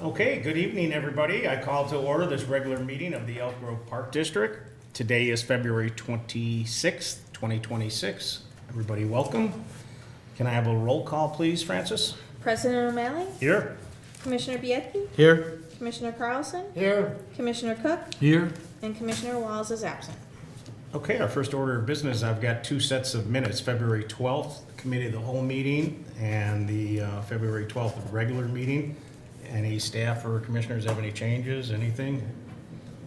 Okay, good evening, everybody. I call to order this regular meeting of the Elk Grove Park District. Today is February 26th, 2026. Everybody welcome. Can I have a roll call, please, Francis? President O'Malley, Here. Commissioner Biedke, Here. Commissioner Carlson, Here. Commissioner Cook, Here. and Commissioner Walls is absent. Okay, our first order of business, I've got two sets of minutes, February 12th, Committee of the Whole meeting, and the February 12th regular meeting. Any staff or commissioners have any changes, anything?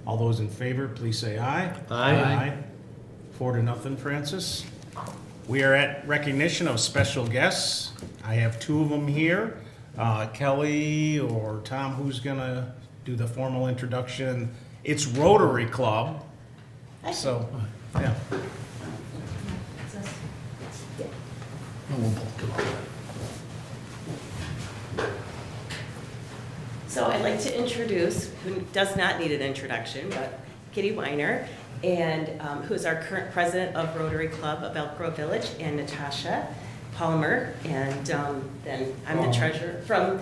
All those in favor, please say aye. Aye. 4-0, Francis. We are at recognition of special guests. I have two of them here. Kelly or Tom, who's gonna do the formal introduction? It's Rotary Club. So, yeah. So I'd like to introduce, who does not need an introduction, but Kitty Weiner, and who's our current president of Rotary Club of Elk Grove Village, and Natasha Palmer, and then I'm the treasurer from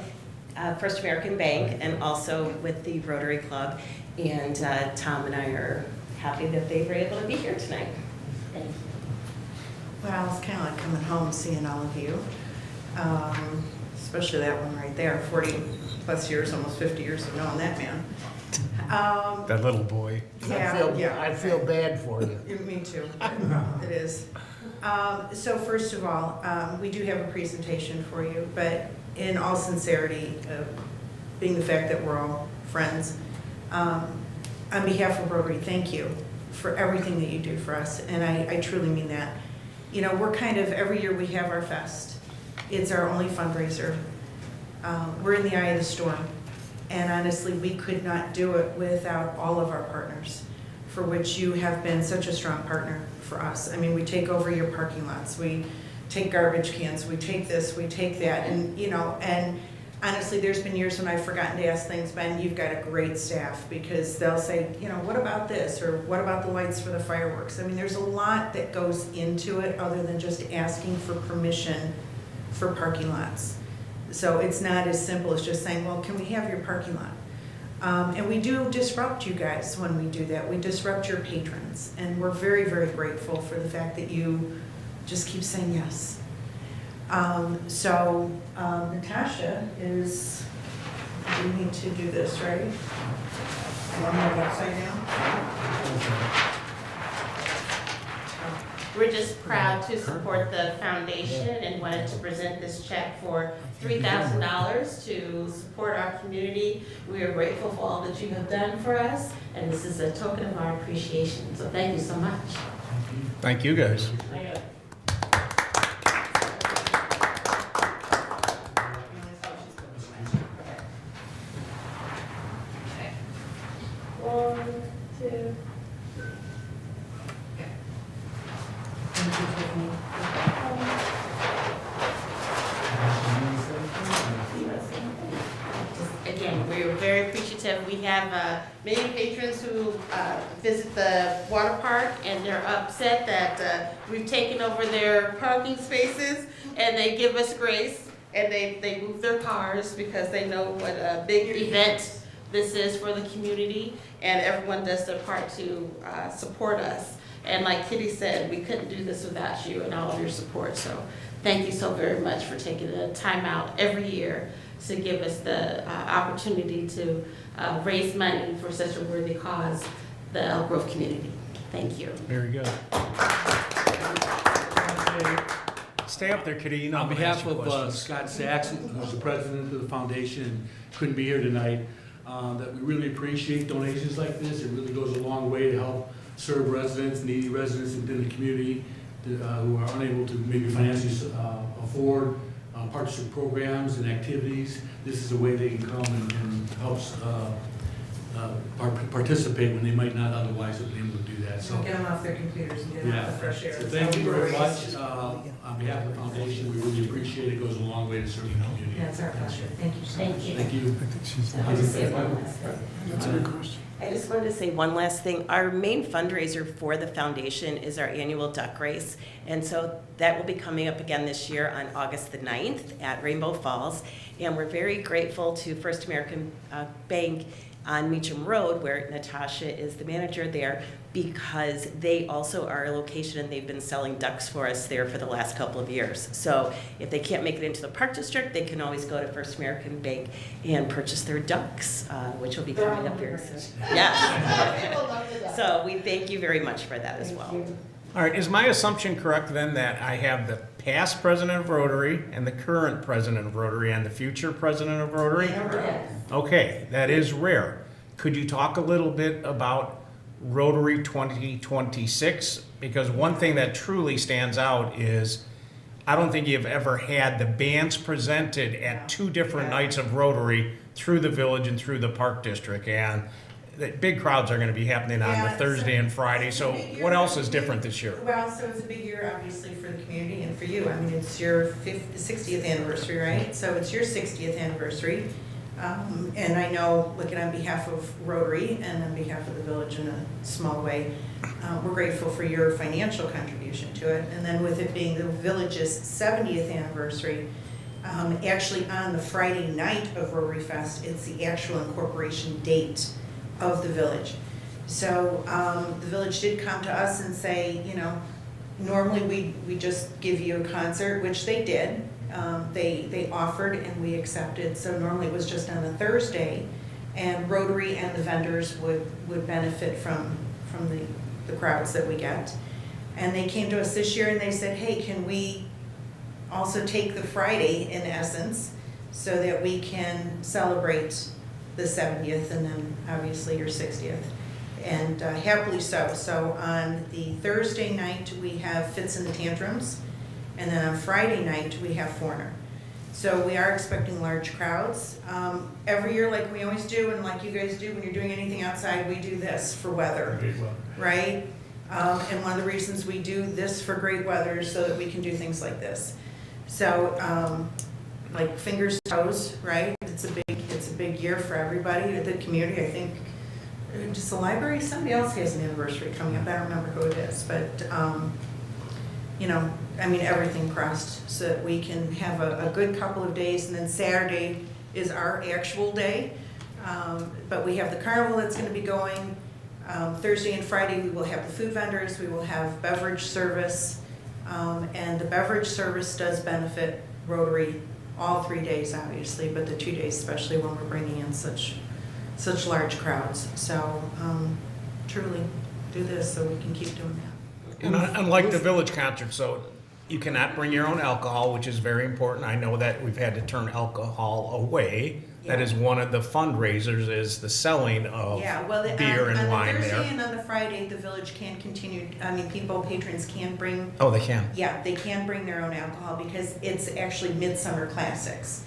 First American Bank, and also with the Rotary Club, and Tom and I are happy that they were able to be here tonight. Thank you. Well, it's kind of like coming home, seeing all of you, especially that one right there, 40-plus years, almost 50 years of knowing that man. That little boy. I feel bad for you. Me too. It is. So first of all, we do have a presentation for you, but in all sincerity, being the fact that we're all friends, on behalf of Rotary, thank you for everything that you do for us, and I truly mean that. You know, we're kind of, every year we have our fest. It's our only fundraiser. We're in the eye of the storm, and honestly, we could not do it without all of our partners, for which you have been such a strong partner for us. I mean, we take over your parking lots, we take garbage cans, we take this, we take that, and you know, and honestly, there's been years when I've forgotten to ask things, Ben, you've got a great staff, because they'll say, you know, what about this, or what about the lights for the fireworks? I mean, there's a lot that goes into it other than just asking for permission for parking lots. So it's not as simple as just saying, well, can we have your parking lot? And we do disrupt you guys when we do that. We disrupt your patrons, and we're very, very grateful for the fact that you just keep saying yes. Natasha is, we need to do this, right? You want me to upside down? We're just proud to support the foundation and wanted to present this check for $3,000 to support our community. We are grateful for all that you have done for us, and this is a token of our appreciation. So thank you so much. Thank you, guys. One, two. Again, we're very appreciative. We have many patrons who visit the water park, and they're upset that we've taken over their parking spaces, and they give us grace, and they move their cars because they know what a big event this is for the community, and everyone does their part to support us. And like Kitty said, we couldn't do this without you and all of your support. So thank you so very much for taking the time out every year to give us the opportunity to raise money for such a worthy cause, the Elk Grove community. Thank you. Very good. Stay up there, Kitty. You know, On I'm gonna behalf ask you of questions. Scott Saxon, who's the president of the foundation, and couldn't be here tonight, that we really appreciate donations like this. It really goes a long way to help serve residents, needy residents within the community who are unable to maybe financially afford partnership programs and activities. This is a way they can come and help participate when they might not otherwise have been able to do that. So, Get them off their computers and get them yeah. out the fresh air. So thank you very much. On behalf of the foundation, we really appreciate it. It goes a long way to serve the community. Yeah, it's our pleasure. Thank you so much. Thank you. Thank you. I'll just say one last thing. That's a good question. I just wanted to say one last thing. Our main fundraiser for the foundation is our annual duck race. And so that will be coming up again this year on August the 9th at Rainbow Falls. And we're very grateful to First American Bank on Meacham Road, where Natasha is the manager there, because they also are a location and they've been selling ducks for us there for the last couple of years. So if they can't make it into the Park District, they can always go to First American Bank and purchase their ducks, which will be coming up very soon. Yes. People love the duck. So we thank you very much for that as well. All right, is my assumption correct then that I have the past president of Rotary and the current president of Rotary and the future president of Rotary? Okay, that is rare. Could you talk a little bit about Rotary 2026? Because one thing that truly stands out is I don't think you've ever had the bands presented at two different nights of Rotary through the village and through the Park District. And the big crowds are going to be happening on the Yeah, Thursday and Friday. it's a So big year. what else is different this year? Well, so it's a big year, obviously, for the community and for you. I mean, it's your 60th anniversary, right? So it's your 60th anniversary. And I know, looking on behalf of Rotary and on behalf of the village in a small way, we're grateful for your financial contribution to it. And then with it being the village's 70th anniversary, actually on the Friday night of Rotary Fest, it's the actual incorporation date of the village. So the village did come to us and say, you know, normally we just give you a concert, which they did. They offered and we accepted. So normally it was just on a Thursday, and Rotary and the vendors would benefit from the crowds that we get. And they came to us this year and they said, hey, can we also take the Friday in essence so that we can celebrate the 70th and then obviously your 60th. And happily so. So on the Thursday night, we have Fits and the Tantrums. And then on Friday night, we have Foreigner. So we are expecting large crowds. Every year, like we always do, and like you guys do when you're doing anything outside, we do this for weather, right? And one of the reasons we do this for great weather is so that we can do things like this. So, like fingers, toes, right? It's a big year for everybody, the community. I think just the library, somebody else has an anniversary coming up. I don't remember who it is, but you know, I mean, everything crossed so that we can have a good couple of days, and then Saturday is our actual day. But we have the carnival that's going to be going. Thursday and Friday we will have the food vendors, we will have beverage service, and the beverage service does benefit Rotary all 3 days obviously, but the 2 days especially when we're bringing in such large crowds. So truly do this so we can keep doing that. And unlike the village concert, so you cannot bring your own alcohol, which is very important. I know that we've had to turn alcohol away. That Yeah. is one of the fundraisers, is the selling of Yeah, well, beer and wine on the Thursday there. and on the Friday, the village can continue, I mean, patrons can bring, Oh, they can. yeah, they can bring their own alcohol because it's actually Midsummer Classics.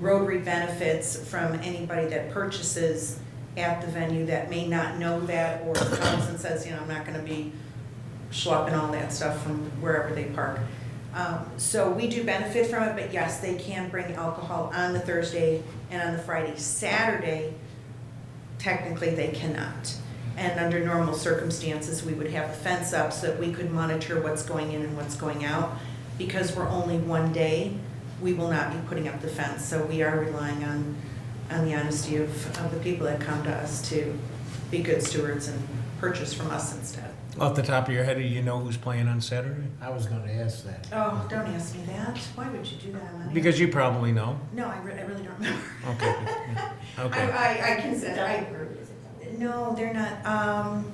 Rotary benefits from anybody that purchases at the venue that may not know that or comes and says, you know, I'm not gonna be schlepping all that stuff from wherever they park. So we do benefit from it, but yes, they can bring alcohol on the Thursday and on the Friday. Saturday, technically they cannot. And under normal circumstances, we would have a fence up so that we could monitor what's going in and what's going out. Because we're only one day, we will not be putting up the fence. So we are relying on the honesty of the people that come to us to be good stewards and purchase from us instead. Off the top of your head, do you know who's playing on Saturday? I was gonna ask that. Oh, don't ask me that. Why would you do that, Money? Because you probably know. No, I really don't remember. Okay. Okay. I can say, no, they're not,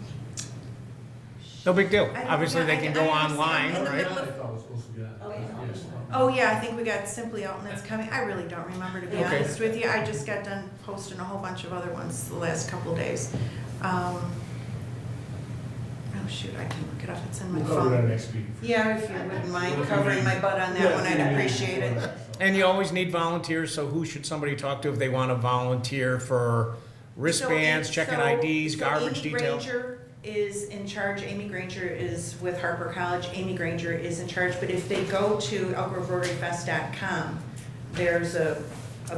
No big deal. I don't Obviously, know. they can go I understand. online, In the right? middle I of- thought it was supposed to be on. Yes. oh yeah, I think we got Simply Elton that's coming. I really don't remember, to be Okay. honest with you. I just got done posting a whole bunch of other ones the last couple of days. Oh shoot, I can look it up. It's in my We'll cover that phone. next week. Yeah, if you wouldn't mind covering my butt on that one, I'd appreciate it. And you always need volunteers, so who should somebody talk to if they want to volunteer for wristbands, So, checking so- IDs, so garbage Amy detail? Granger is in charge. Amy Granger is with Harper College. Amy Granger is in charge, but if they go to ElkGroveRotaryFest.com, there's a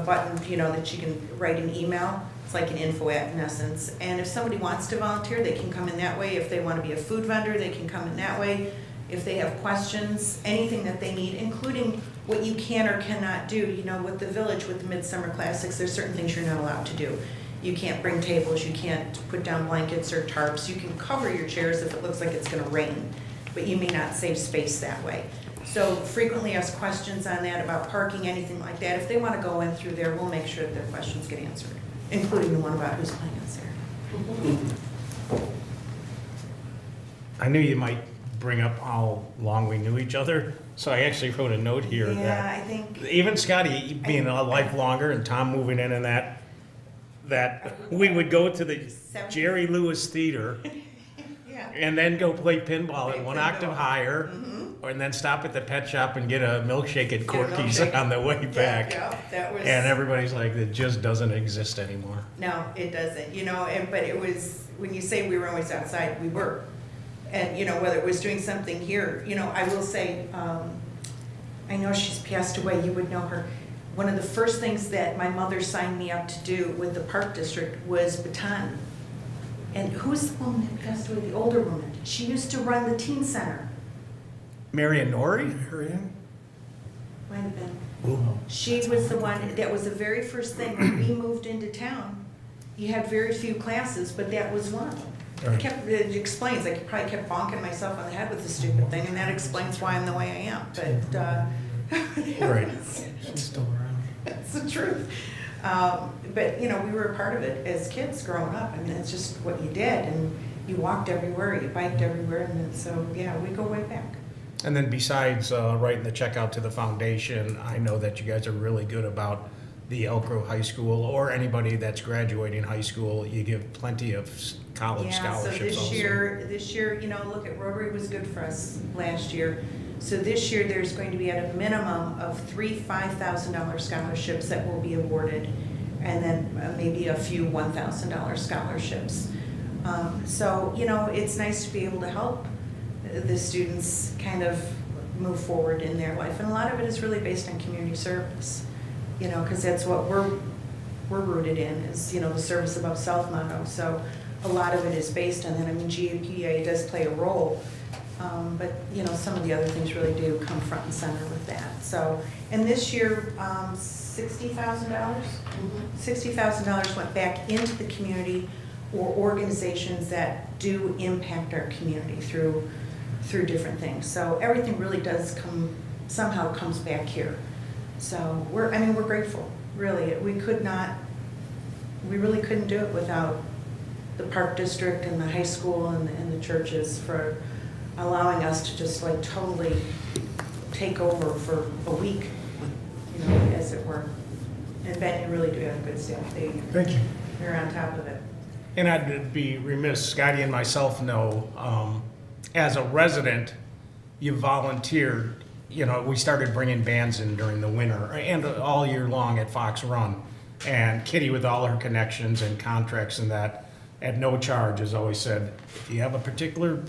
button, you know, that you can write an email It's like an info-at in essence. And if somebody wants to volunteer, they can come in that way. If they want to be a food vendor, they can come in that way. If they have questions, anything that they need, including what you can or cannot do, you know, with the village, with the Midsummer Classics, there's certain things you're not allowed to do. You can't bring tables, you can't put down blankets or tarps. You can cover your chairs if it looks like it's gonna rain, but you may not save space that way. So frequently ask questions on that about parking, anything like that. If they want to go in through there, we'll make sure that their questions get answered, including the one about who's playing us there. I knew you might bring up how long we knew each other, so I actually wrote a note here Yeah, that I think, even Scotty being a life longer and Tom moving in and that we would go to the Jerry Lewis Theater yeah. and then go play pinball Play at one pinball. octave higher, and then stop at the pet shop and get a milkshake at Corky's milkshake. on the way back. Yeah, that was. And everybody's like, it just doesn't exist anymore. No, it doesn't, you know, but it was, when you say we were always outside, we were. And, you know, whether it was doing something here, you know, I will say, I know she's passed away, you would know her. One of the first things that my mother signed me up to do with the Park District was baton. And who's the woman that passed away, the older woman? She used to run the teen center. Marion Nori? Might have been. She was the one, that was the very first thing, when we moved into town, you had very few classes, but that was one of them. It explains, I probably kept bonking myself on the head with the stupid thing, and that explains why I'm the way I am, but, Right. She's still around. that's the truth. But, you know, we were a part of it as kids growing up, I mean, it's just what you did, and you walked everywhere, you biked everywhere, and then, so, yeah, we go way back. And then besides writing the check out to the foundation, I know that you guys are really good about the Elk Grove High School or anybody that's graduating high school. You give plenty of college scholarships also. This year, you know, look at Rotary was good for us last year. So this year, there's going to be at a minimum of 3 $5,000 scholarships that will be awarded, and then maybe a few $1,000 scholarships. So, you know, it's nice to be able to help the students kind of move forward in their life. And a lot of it is really based on community service, you know, because that's what we're rooted in, is, you know, the service above self motto. So a lot of it is based on that. I mean, GAPA does play a role, but, you know, some of the other things really do come front and center with that. So, and this year, $60,000? $60,000 went back into the community, or organizations that do impact our community through different things. So everything really does somehow comes back here. So we're grateful, really. We really couldn't do it without the Park District and the high school and the churches for allowing us to just like totally take over for a week, you know, as it were. And Ben, you really do have a good staff. Thank you. They're on top of it. And I'd be remiss, Scotty and myself know, as a resident, you volunteered, you know, we started bringing bands in during the winter and all year long at Fox Run. And Kitty, with all her connections and contracts and that, at no charge, has always said, if you have a particular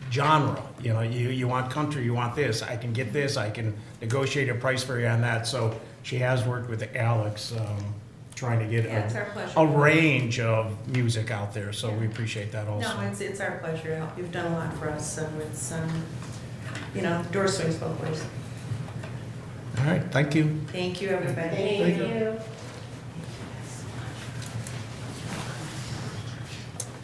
genre, you know, you want country, you want this, I can get this, I can negotiate a price for you on that. So she has worked with Alex, trying to get Yeah, it's our pleasure. a range of music out there, so we appreciate that also. No, it's our pleasure to help. You've done a lot for us, so it's, you know, door swings both ways. All right, thank you. Thank you, everybody. Thank you.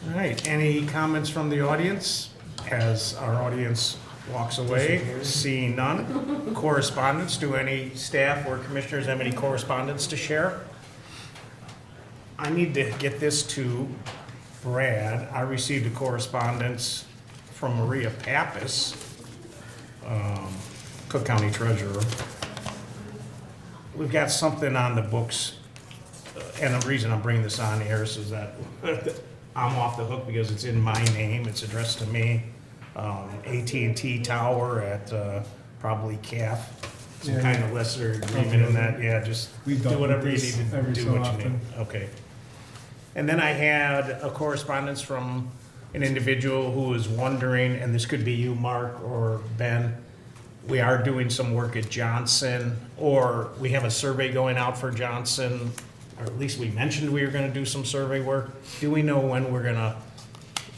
All right, any comments from the audience as our audience walks away? Seeing none. Correspondence, do any staff or commissioners have any correspondence to share? I need to get this to Brad. I received a correspondence from Maria Pappas, Cook County Treasurer. We've got something on the books, and the reason I'm bringing this on here is that I'm off the hook because it's in my name, it's addressed to me. AT&T Tower at probably CAF, some kind of lesser agreement in that, yeah, just We've do dealt whatever you with need this to every do so what you need. often. Okay. And then I had a correspondence from an individual who was wondering, and this could be you, Mark, or Ben, we are doing some work at Johnson, or we have a survey going out for Johnson or at least we mentioned we were gonna do some survey work. Do we know when we're gonna,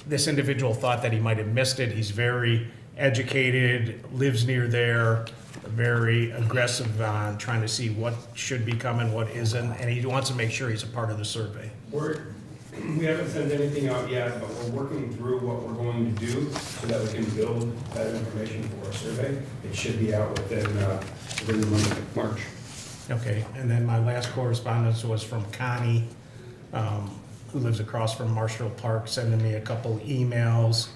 this individual thought that he might have missed it. He's very educated, lives near there, very aggressive on trying to see what should be coming, what isn't, and he wants to make sure he's a part of the survey. We haven't sent anything out yet, but we're working through what we're going to do so that we can build that information for our survey. It should be out within the month of March. Okay, and then my last correspondence was from Connie, who lives across from Marshall Park, sending me a couple emails.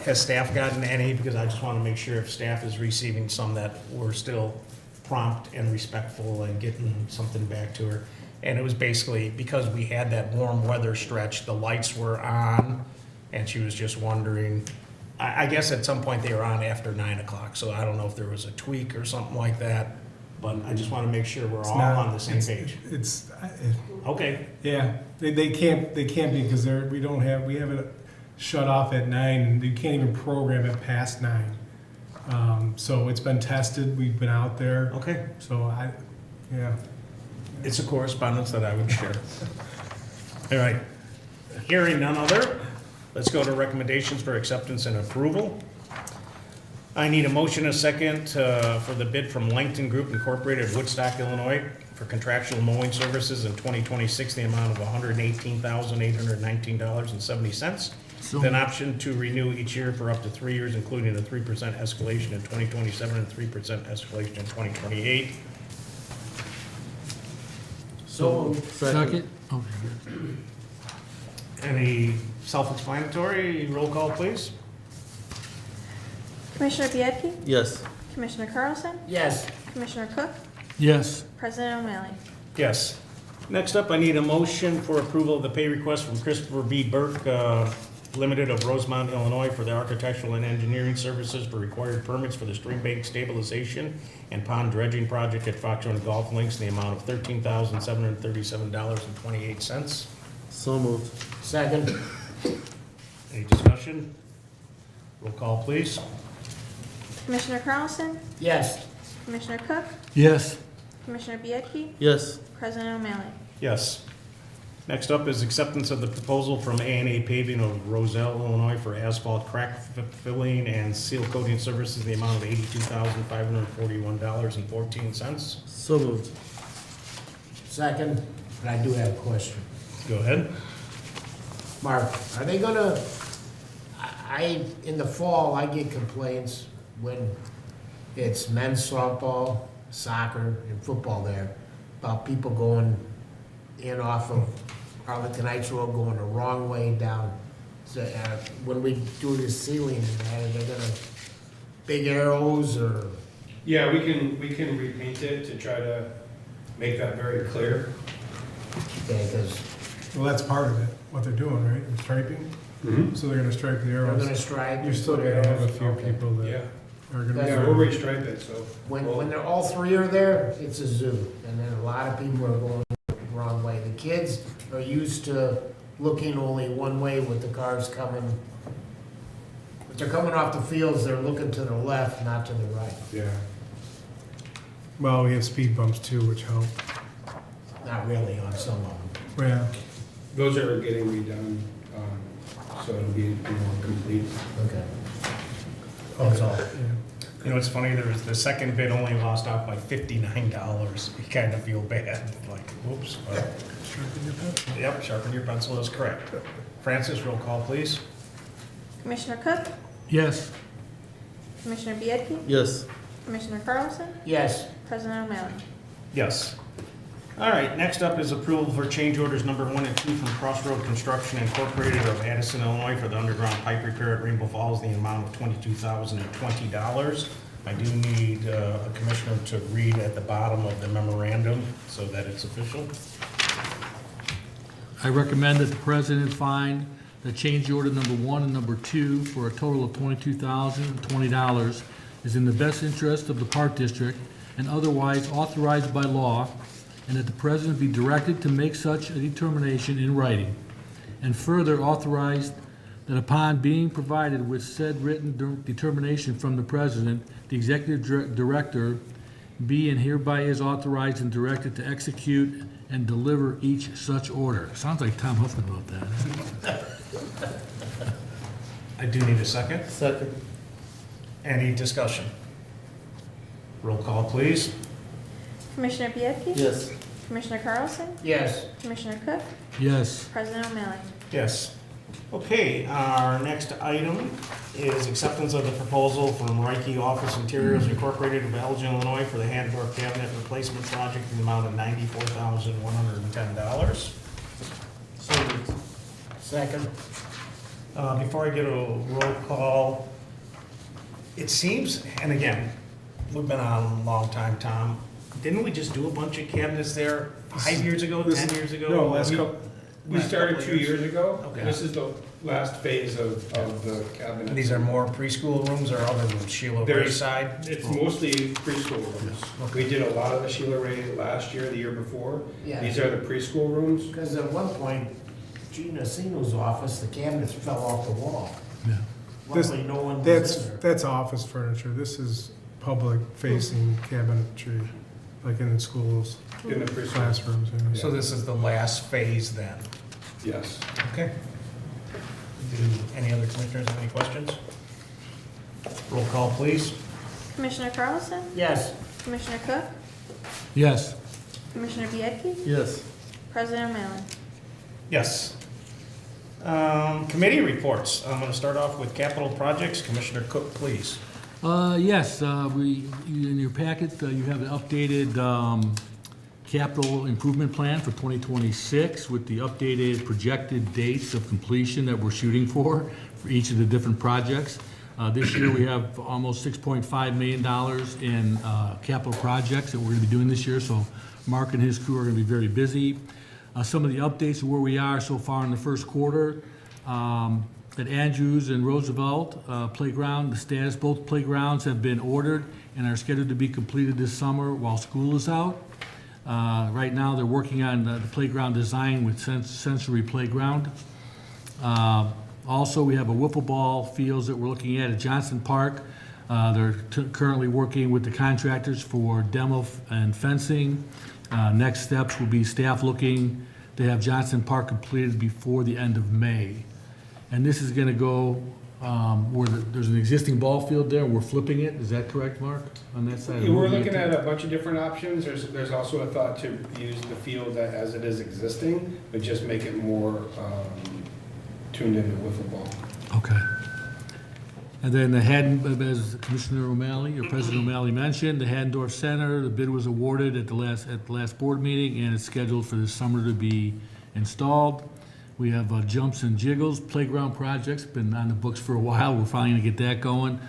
Has staff gotten any? Because I just want to make sure if staff is receiving some that we're still prompt and respectful and getting something back to her. And it was basically because we had that warm weather stretch, the lights were on, and she was just wondering, I guess at some point they were on after 9 o'clock, so I don't know if there was a tweak or something like that, but I just want to make sure we're It's all not- on the same it's- page. It's, Okay, yeah, they can't be because we have it shut off at 9, and you can't even program it past 9. So it's been tested, we've been out there, okay. so yeah. It's a correspondence that I would share. All right, hearing none other, let's go to recommendations for acceptance and approval. I need a motion, a second, for the bid from Langton Group Incorporated of Woodstock, Illinois, for contractual mowing services in 2026, the amount of $118,819.70. With an option to renew each year for up to 3 years, including a 3% escalation in 2027 and 3% escalation in 2028. So. Second. Any self-explanatory? Roll call, please. Commissioner Biedke, Yes. Commissioner Carlson, Yes. Commissioner Cook, Yes. President O'Malley. Yes. Next up, I need a motion for approval of the pay request from Christopher B. Burke, Limited of Rosemont, Illinois, for the architectural and engineering services for required permits for the stream bank stabilization and pond dredging project at Fox Run Golf Links in the amount of $13,737.28. So moved. Second. Any discussion? Roll call, please. Commissioner Carlson, Yes. Commissioner Cook, Yes. Commissioner Biedke, Yes. President O'Malley. Yes. Next up is acceptance of the proposal from A&A Paving of Roselle, Illinois for asphalt crack filling and seal coating services in the amount of $82,541.14. So moved. Second. But I do have a question. Go ahead. Mark, are they gonna, in the fall, I get complaints when it's men's softball, soccer, and football there, about people going in off of Arlington Heights Road, going the wrong way down. So, when we do the sealing, are they gonna, big arrows or? Yeah, we can repaint it to try to make that very clear. Okay, because Well, that's part of it, what they're doing, right? They're striping, so they're gonna stripe the they're gonna arrows. stripe. You're still gonna have a few Okay. people that Yeah, are gonna. yeah, we'll restripe it, so. When they're, all three are there, it's a zoo, and then a lot of people are going the wrong way. The kids are used to looking only one way with the cars coming. If they're coming off the fields, they're looking to the left, not to the right. Yeah. Well, we have speed bumps too, which help. Not really on some of them. Yeah. Those are getting redone, so it'll be more complete. Okay. That's all. Yeah. You know, it's funny, there was, the second bid only lost out by $59. You kind of feel bad, like, whoops. Sharpen your pencil. Yep, sharpen your pencil is correct. Francis, roll call, please. Commissioner Cook, Yes. Commissioner Biedke, Yes. Commissioner Carlson, Yes. President O'Malley. Yes. All right, next up is approval for change orders number 1 and 2 from Crossroad Construction Incorporated of Addison, Illinois for the underground pipe repair at Rainbow Falls in the amount of $22,020. I do need a commissioner to read at the bottom of the memorandum so that it's official. I recommend that the president find that change order number 1 and number 2 for a total of $22,020 is in the best interest of the Park District and otherwise authorized by law, and that the president be directed to make such a determination in writing. And further authorized that upon being provided with said written determination from the president, the executive director be and hereby is authorized and directed to execute and deliver each such order. Sounds like Tom Huffman wrote that. I do need a second. Second. Any discussion? Roll call, please. Commissioner Biedke? Yes. Commissioner Carlson? Yes. Commissioner Cook? Yes. President O'Malley? Yes. Okay, our next item is acceptance of the proposal from Reiki Office Interiors Incorporated of Elgin, Illinois for the hand door cabinet replacement project in the amount of $94,110. So moved. Second. Before I get a roll call, it seems, and again, we've been on a long time, Tom, didn't we just do a bunch of cabinets there 5 years ago, 10 years ago? No, last couple, We started 2 years ago. Okay. This is the last phase of the cabinet. And these are more preschool rooms or other than Sheila Ray There's- side? It's mostly preschool rooms. We did a lot of the Sheila Ray last year, the year before. Yeah. These are the preschool rooms. Because at one point, Gina Sino's office, the cabinets fell off the wall. Yeah. This- Luckily, no one was in there. that's office furniture. This is public-facing cabinetry, like in schools, In the preschool. classrooms. and- So this is the last phase then? Yes. Okay. Do any other commissioners have any questions? Roll call, please. Commissioner Carlson? Yes. Commissioner Cook? Yes. Commissioner Biedke? Yes. President O'Malley? Yes. Committee reports. I'm going to start off with capital projects. Commissioner Cook, please. Yes, in your packet, you have an updated capital improvement plan for 2026 with the updated projected dates of completion that we're shooting for each of the different projects. This year, we have almost $6.5 million in capital projects that we're going to be doing this year, so Mark and his crew are going to be very busy. Some of the updates of where we are so far in the first quarter. At Andrews and Roosevelt Playground, the status, both playgrounds have been ordered and are scheduled to be completed this summer while school is out. Right now, they're working on the playground design with Sensory Playground. Also, we have a wiffle ball fields that we're looking at Johnson Park. They're currently working with the contractors for demo and fencing. Next steps will be staff looking to have Johnson Park completed before the end of May. And this is going to go where there's an existing ball field there, and we're flipping it. Is that correct, Mark, on that side? We're looking at a bunch of different options. There's also a thought to use the field as it is existing, but just make it more tuned into wiffle ball. Okay. And then as Commissioner O'Malley, or President O'Malley mentioned, the Haddendorf Center, the bid was awarded at the last board meeting, and it's scheduled for this summer to be installed. We have Jumps and Jiggles Playground projects, been on the books for a while. We're finally gonna get that going.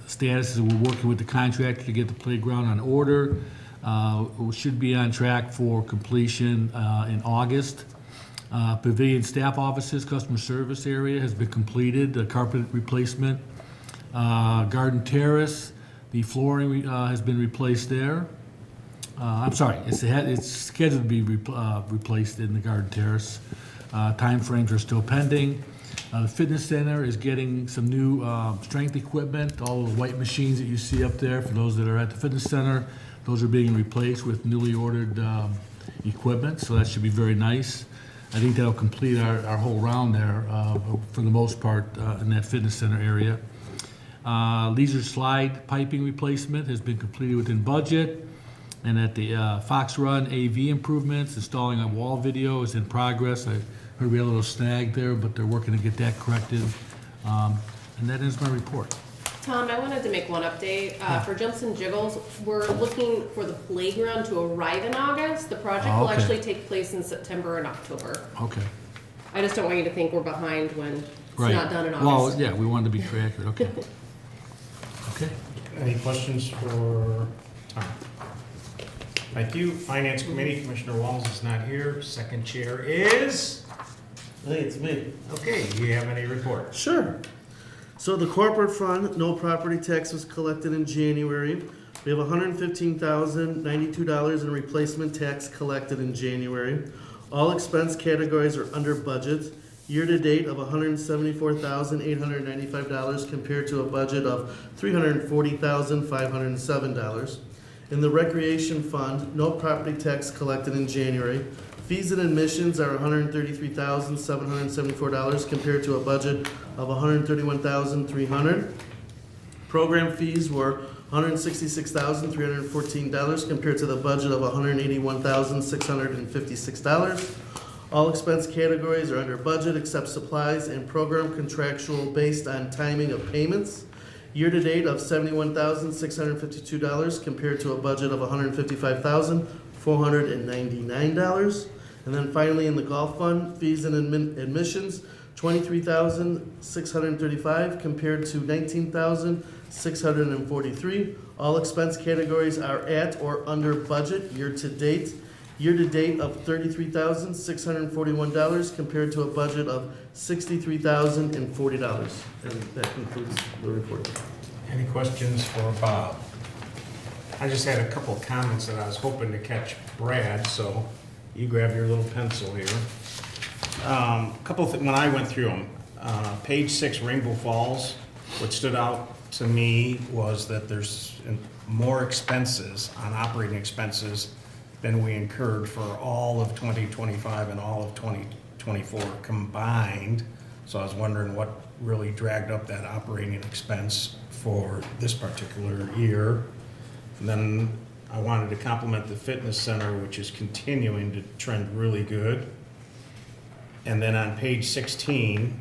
Status is we're working with the contractor to get the playground on order. We should be on track for completion in August. Pavilion staff offices, customer service area has been completed, the carpet replacement. Garden terrace, the flooring has been replaced there. I'm sorry, it's scheduled to be replaced in the garden terrace. Timeframes are still pending. The fitness center is getting some new strength equipment, all the white machines that you see up there for those that are at the fitness center. Those are being replaced with newly ordered equipment, so that should be very nice. I think that'll complete our whole round there for the most part in that fitness center area. Leisure slide piping replacement has been completed within budget. And at the Fox Run AV improvements, installing a wall video is in progress. I heard we had a little snag there, but they're working to get that corrected. And that ends my report. Tom, I wanted to make one update. For Jumps and Jiggles, we're looking for the playground to arrive in August. The project will Okay. actually take place in September and October. Okay. I just don't want you to think we're behind when it's Right. not done in Well, August. yeah, we wanted to be accurate. Okay. Okay. Any questions for Tom? Thank you. Finance Committee, Commissioner Walls is not here. Second chair is? Hey, it's me. Okay, do you have any report? Sure. So the corporate fund, no property tax was collected in January. We have $115,092 in replacement tax collected in January. All expense categories are under budget. Year-to-date of $174,895 compared to a budget of $340,507. In the Recreation Fund, no property tax collected in January. Fees and admissions are $133,774 compared to a budget of $131,300. Program fees were $166,314 compared to the budget of $181,656. All expense categories are under budget except supplies and program contractual based on timing of payments. Year-to-date of $71,652 compared to a budget of $155,499. And then finally, in the golf fund, fees and admissions, $23,635 compared to $19,643. All expense categories are at or under budget year-to-date. Year-to-date of $33,641 compared to a budget of $63,040. And that concludes the report. Any questions for Bob? I just had a couple of comments that I was hoping to catch Brad, so you grab your little pencil here. Couple of things, when I went through them, page 6, Rainbow Falls, what stood out to me was that there's more expenses on operating expenses than we incurred for all of 2025 and all of 2024 combined. So I was wondering what really dragged up that operating expense for this particular year. And then I wanted to compliment the fitness center, which is continuing to trend really good. And then on page 16,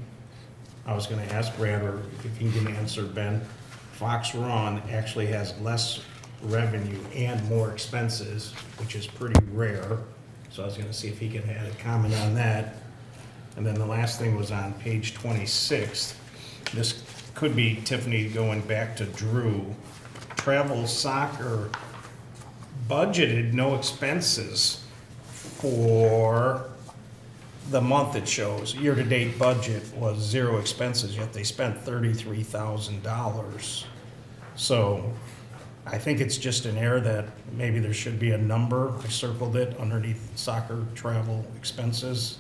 I was gonna ask Brad, or if you can answer, Ben, Fox Run actually has less revenue and more expenses, which is pretty rare. So I was gonna see if he could add a comment on that. And then the last thing was on page 26. This could be Tiffany going back to Drew. Travel soccer budgeted no expenses for the month it shows. Year-to-date budget was 0 expenses, yet they spent $33,000. So I think it's just an error that maybe there should be a number. I circled it underneath soccer travel expenses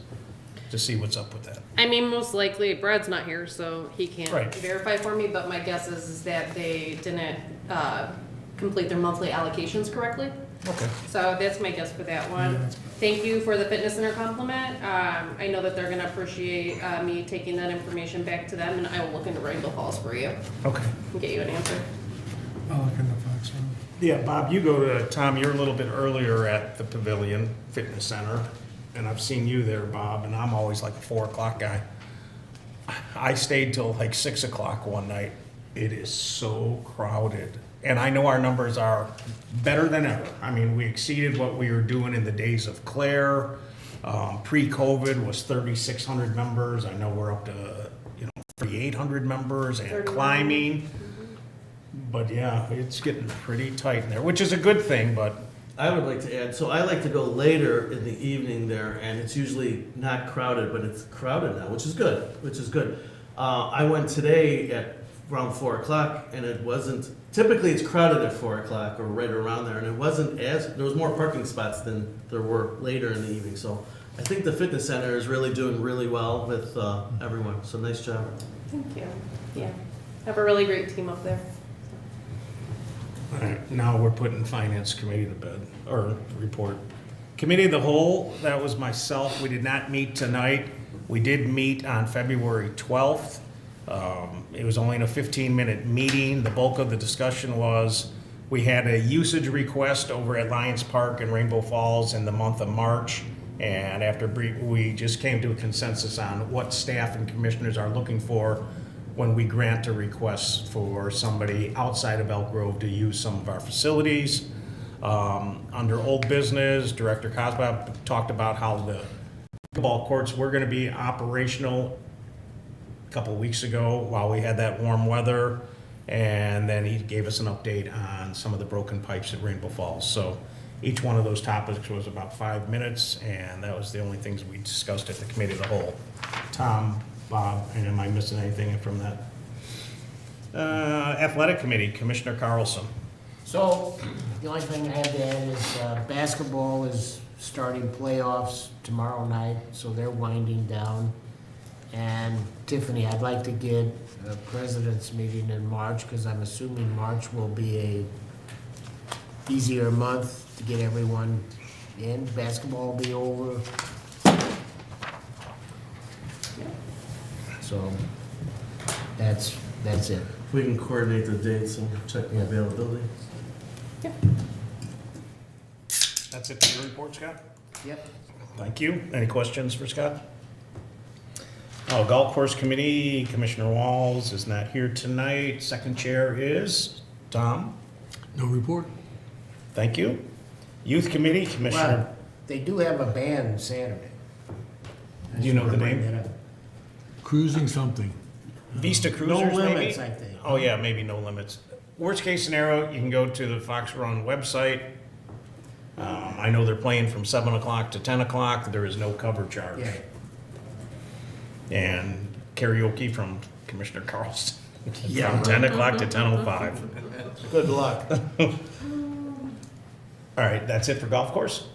to see what's up with that. I mean, most likely, Brad's not here, so he can't Right. verify for me, but my guess is that they didn't complete their monthly allocations correctly. Okay. So that's my guess for that one. Thank you for the fitness center compliment. I know that they're gonna appreciate me taking that information back to them, and I will look into Rainbow Falls for you Okay. and get you an answer. I'll look in the Fox one. Yeah, Bob, you go to, Tom, you're a little bit earlier at the Pavilion Fitness Center, and I've seen you there, Bob, and I'm always like a 4 o'clock guy. I stayed till like 6 o'clock one night. It is so crowded. And I know our numbers are better than ever. I mean, we exceeded what we were doing in the days of Claire. Pre-COVID was 3,600 members. I know we're up to, 3,800 members and climbing. But yeah, it's getting pretty tight in there, which is a good thing, but I would like to add, so I like to go later in the evening there, and it's usually not crowded, but it's crowded now, which is good, I went today at around 4 o'clock, and it wasn't, typically it's crowded at 4 o'clock or right around there, and it wasn't there was more parking spots than there were later in the evening, so I think the fitness center is really doing really well with everyone, so nice job. Thank you. Yeah, have a really great team up there. all right, now we're putting Finance Committee to bed, or report. Committee of the Whole, that was myself. We did not meet tonight. We did meet on February 12th. It was only a 15-minute meeting. The bulk of the discussion was, we had a usage request over at Lions Park and Rainbow Falls in the month of March. And after we just came to a consensus on what staff and commissioners are looking for when we grant a request for somebody outside of Elk Grove to use some of our facilities. Under old business, Director Cosba talked about how the pickleball courts were going to be operational a couple of weeks ago while we had that warm weather. And then he gave us an update on some of the broken pipes at Rainbow Falls. So each one of those topics was about 5 minutes, and that was the only things we discussed at the Committee of the Whole. Tom, Bob, and am I missing anything from that? Athletic Committee, Commissioner Carlson. So, the only thing I have to add is basketball is starting playoffs tomorrow night, so they're winding down. And Tiffany, I'd like to get a president's meeting in March, because I'm assuming March will be a easier month to get everyone in. Basketball will be over. So that's it. We can coordinate the dates and check the availability. That's it for your report, Scott? Yep. Thank you. Any questions for Scott? Golf Course Committee, Commissioner Walls is not here tonight. Second chair is Tom. No report? Thank you. Youth Committee, Commissioner, Well, they do have a band Saturday. do you know the name? Bring that up. Cruising something. Vista Cruisers, maybe? Limits, I think. Oh, yeah, maybe No Limits. Worst case scenario, you can go to the Fox Run website. I know they're playing from 7 o'clock to 10 o'clock. There is no cover charge. Yeah. And karaoke from Commissioner Carlson. Yeah, From right. 10 o'clock to 10:05. Good luck. All right, that's it for golf course.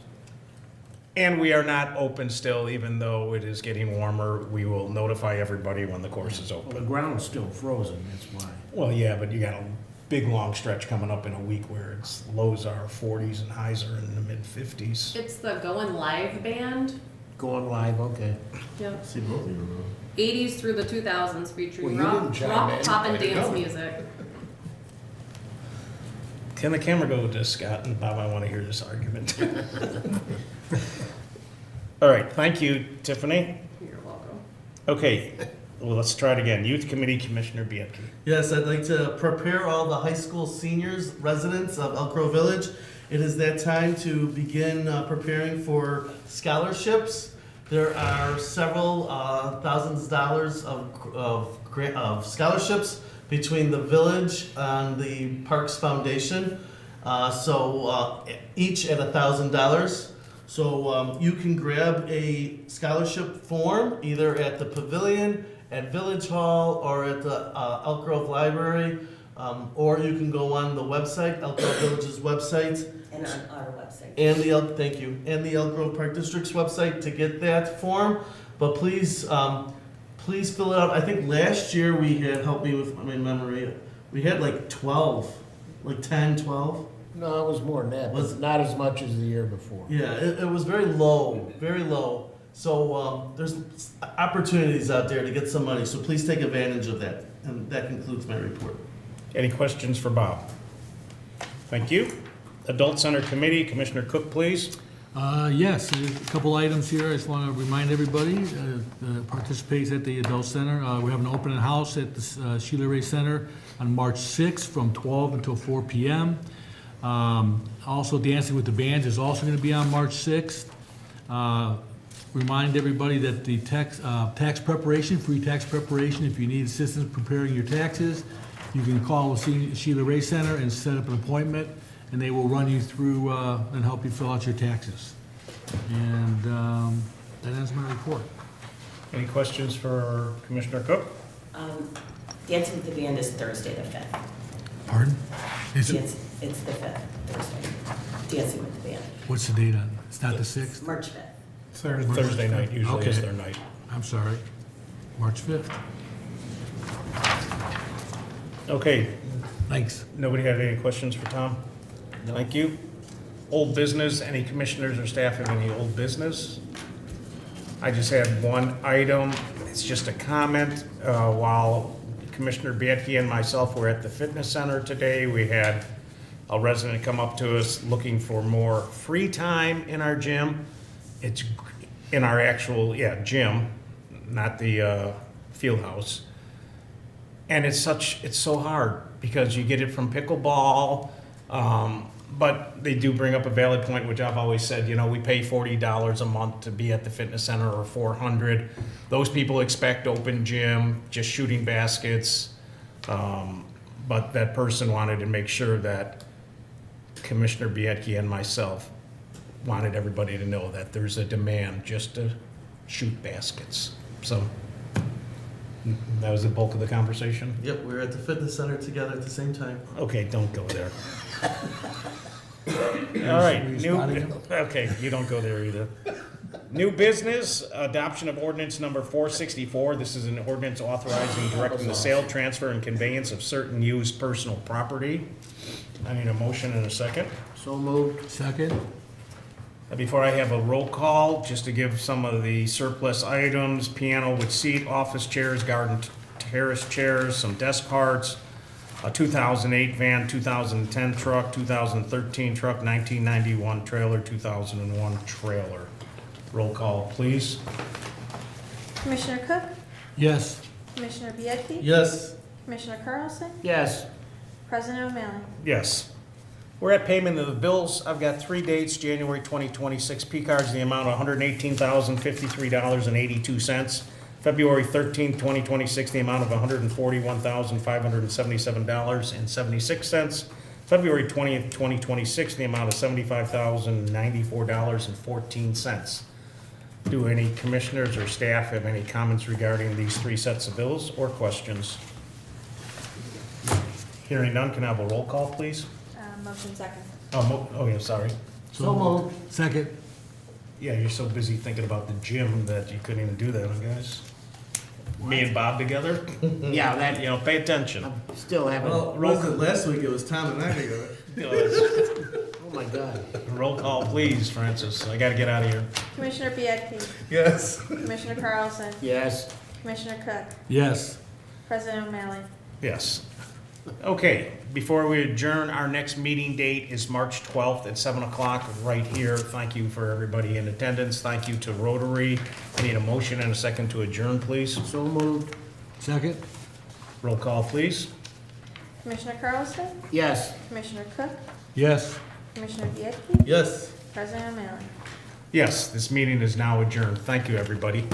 And we are not open still, even though it is getting warmer. We will notify everybody when the course is Well, the open. ground's still frozen, that's why. Well, yeah, but you got a big, long stretch coming up in a week where its lows are 40s and highs are in the mid-50s. It's the Going Live band. Going live, okay. Yep. See both of you around. 80s through the 2000s Well, featuring you didn't chime rock, in. pop, and Way to dance go. music. Can the camera go to Scott and Bob? I want to hear this argument. All right, thank you, Tiffany. You're welcome. Okay, well, let's try it again. Youth Committee, Commissioner Biedke. Yes, I'd like to prepare all the high school seniors, residents of Elk Grove Village. It is that time to begin preparing for scholarships. There are several thousands of dollars of scholarships between the village and the Parks Foundation. Each at $1,000. So you can grab a scholarship form either at the pavilion, at Village Hall, or at the Elk Grove Library, or you can go on the website, Elk Grove Village's website, And on our website. and the Elk Grove Park District's website to get that form. But please, please fill it out. I think last year we had, help me with my memory, we had like 12, like 10, 12. No, it was more than that, Was- but not as much as the year before. Yeah, it was very low, very low. So there's opportunities out there to get some money, so please take advantage of that. And that concludes my report. Any questions for Bob? Thank you. Adult Center Committee, Commissioner Cook, please. Yes, a couple items here. I just want to remind everybody that participates at the Adult Center. We have an open house at the Sheila Ray Center on March 6th from 12 until 4 p.m. Also, Dancing with the Bands is also going to be on March 6th. Remind everybody that the tax preparation, free tax preparation, if you need assistance preparing your taxes, you can call the Sheila Ray Center and set up an appointment, and they will run you through and help you fill out your taxes. And that ends my report. Any questions for Commissioner Cook? Dancing with the Band is Thursday the 5th. Pardon? Is it, It's the 5th, Thursday. Dancing with the Band. what's the date on it? It's not the 6th? March 5th. Thursday night usually is Okay. their night. I'm sorry. March 5th. Okay, Thanks. nobody have any questions for Tom? Thank you. Old business, any commissioners or staff have any old business? I just had one item, it's just a comment. While Commissioner Biedke and myself were at the fitness center today, we had a resident come up to us looking for more free time in our gym. It's in our actual, gym, not the field house. And it's so hard because you get it from pickleball, but they do bring up a valid point, which I've always said, we pay $40 a month to be at the fitness center, or $400. Those people expect open gym, just shooting baskets. But that person wanted to make sure that Commissioner Biedke and myself wanted everybody to know that there's a demand just to shoot baskets. So that was the bulk of the conversation. Yep, we were at the fitness center together at the same time. Okay, don't go there. All right, Were you spotting him? okay, you don't go there either. New business, adoption of ordinance number 464. This is an ordinance authorizing directing the sale, transfer, and conveyance of certain used personal property. I need a motion and a second. So moved. Second? Before I have a roll call, just to give some of the surplus items, piano with seat, office chairs, garden terrace chairs, some desk carts, a 2008 van, 2010 truck, 2013 truck, 1991 trailer, 2001 trailer. Roll call, please. Commissioner Cook? Yes. Commissioner Biedke? Yes. Commissioner Carlson? Yes. President O'Malley? Yes. We're at payment of the bills. I've got 3 dates, January 2026. P-cards, the amount of $118,053.82. February 13, 2026, the amount of $141,577.76. February 20th, 2026, the amount of $75,094.14. Do any commissioners or staff have any comments regarding these 3 sets of bills or questions? Hearing none, can I have a roll call, please? Motion second. Oh, yeah, sorry. So moved. Second? Yeah, you're so busy thinking about the gym that you couldn't even do that, huh, guys? Me and Bob together? Yeah, that, You know, pay attention. I'm still having, Well, oh wasn't last week, it was Tom and I together. my God. Roll call, please, Francis. I gotta get out of here. Commissioner Biedke? Yes. Commissioner Carlson? Yes. Commissioner Cook? Yes. President O'Malley? Yes. Okay, before we adjourn, our next meeting date is March 12th at 7 o'clock right here. Thank you for everybody in attendance. Thank you to Rotary. I need a motion and a second to adjourn, please. So moved. Second? Roll call, please. Commissioner Carlson? Yes. Commissioner Cook? Yes. Commissioner Biedke? Yes. President O'Malley? Yes, this meeting is now adjourned. Thank you, everybody.